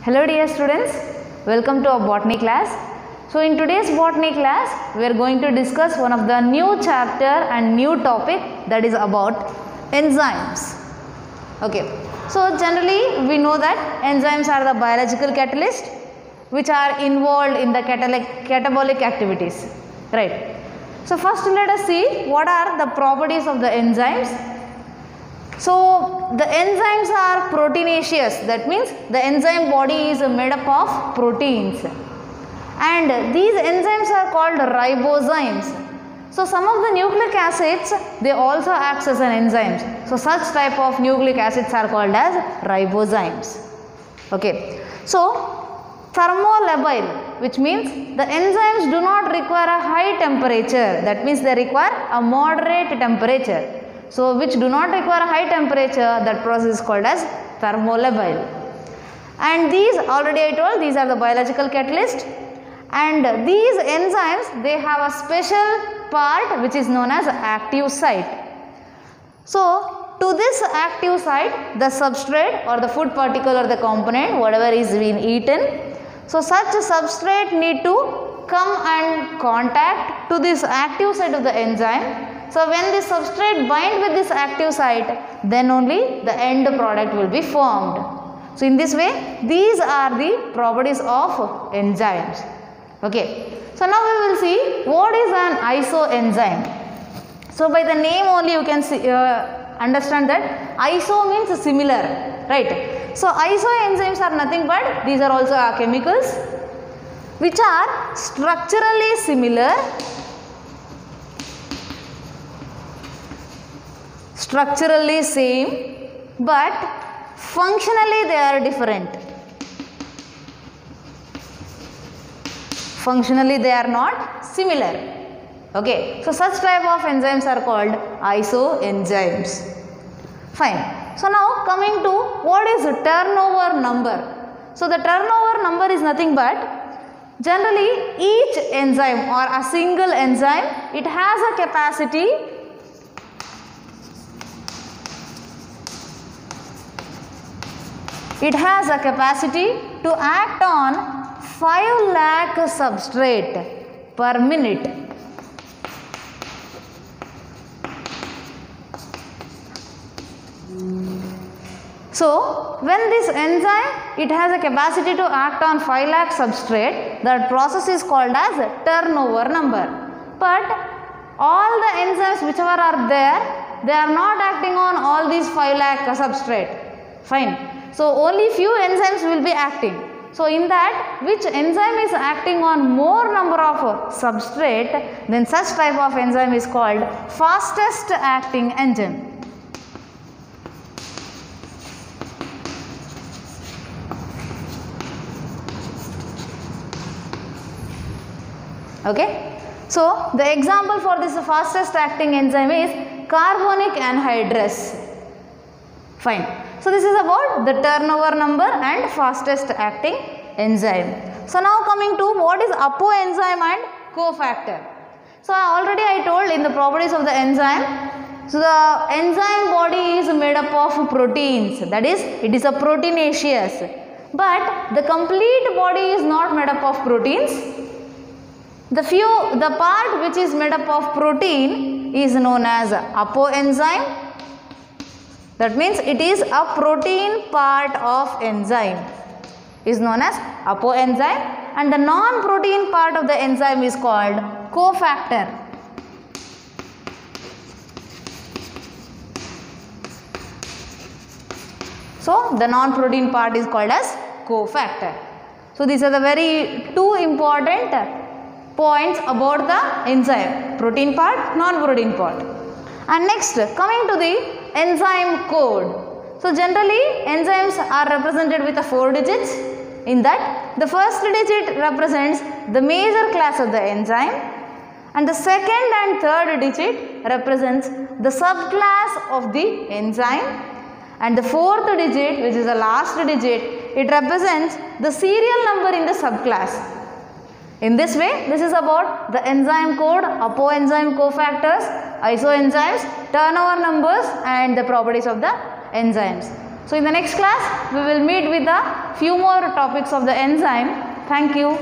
Hello dear students, welcome to our botany class. So in today's botany class, we are going to discuss one of the new chapter and new topic, that is about enzymes. Okay, so generally we know that enzymes are the biological catalyst which are involved in the catabolic activities, right? So first let us see what are the properties of the enzymes. So the enzymes are proteinaceous, that means the enzyme body is made up of proteins, and these enzymes are called ribozymes. So some of the nucleic acids, they also act as an enzymes. So such type of nucleic acids are called as ribozymes. Okay. So thermolabile, which means the enzymes do not require a high temperature, that means they require a moderate temperature. So which do not require a high temperature, that process is called as thermolabile. And these, already I told, these are the biological catalyst, and these enzymes, they have a special part which is known as active site. So to this active site, the substrate or the food particle or the component, whatever is being eaten, so such a substrate need to come and contact to this active site of the enzyme. So when the substrate bind with this active site, then only the end product will be formed. So in this way, these are the properties of enzymes. Okay. So now we will see what is an isoenzyme. So by the name only you can see, understand that iso means similar, right? So isoenzymes are nothing but these are also chemicals which are structurally similar, structurally same, but functionally they are different. Functionally they are not similar. Okay, so such type of enzymes are called isoenzymes. Fine. So now coming to what is turnover number. So the turnover number is nothing but generally each enzyme or a single enzyme, it has a capacity to act on 5 lakh substrate per minute. So when this enzyme, it has a capacity to act on 5 lakh substrate, that process is called as turnover number. But all the enzymes whichever are there, they are not acting on all these 5 lakh substrate. Fine. So only few enzymes will be acting. So in that, which enzyme is acting on more number of substrate, then such type of enzyme is called fastest acting enzyme. Okay. So the example for this fastest acting enzyme is carbonic anhydrous. Fine. So this is about the turnover number and fastest acting enzyme. So now coming to what is apoenzyme and cofactor. So already I told in the properties of the enzyme. So the enzyme body is made up of proteins, that is, it is a proteinaceous. But the complete body is not made up of proteins. The part which is made up of protein is known as apoenzyme. That means it is a protein part of enzyme, is known as apoenzyme, and the non-protein part of the enzyme is called cofactor. So the non-protein part is called as cofactor. So these are the very two important points about the enzyme, protein part, non-protein part. And next, coming to the enzyme code. So generally enzymes are represented with 4 digits. In that, the first digit represents the major class of the enzyme, and the second and third digit represents the subclass of the enzyme, and the fourth digit, which is the last digit, it represents the serial number in the subclass. In this way, this is about the enzyme code, apoenzyme cofactors, isoenzymes, turnover numbers and the properties of the enzymes. So in the next class, we will meet with a few more topics of the enzyme. Thank you.